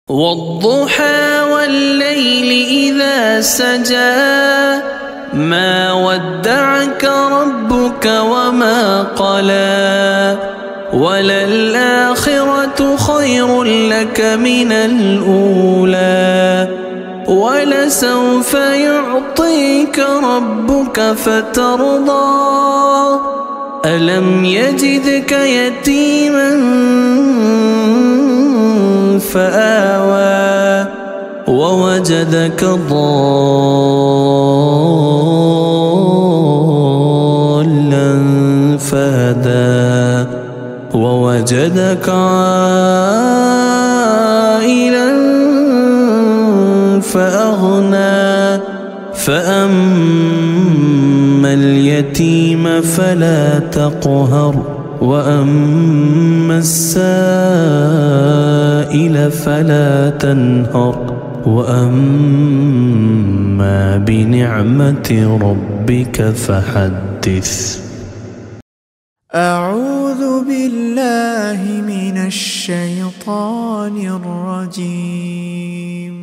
والضحى والليل إذا سجى ما ودعك ربك وما قلى وللآخرة خير لك من الأولى ولسوف يعطيك ربك فترضى ألم يجدك يتيما فآوى ووجدك ضالا فهدى ووجدك عائلا فأغنى فأما اليتيم فلا تقهر وأما السائل فلا تنهر وأما بنعمة ربك فحدث. أعوذ بالله من الشيطان الرجيم.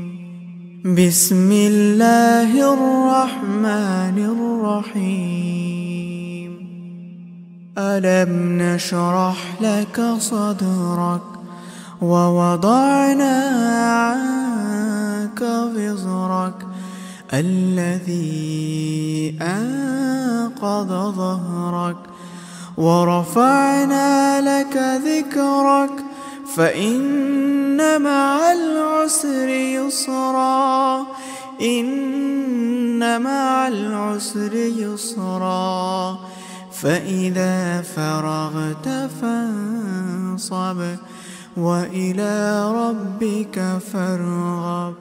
بسم الله الرحمن الرحيم. ألم نشرح لك صدرك ووضعنا عنك وزرك الذي أنقض ظهرك ورفعنا لك ذكرك فإن مع العسر يسرا إن مع العسر يسرا فإذا فرغت فانصب وإلى ربك فارغب.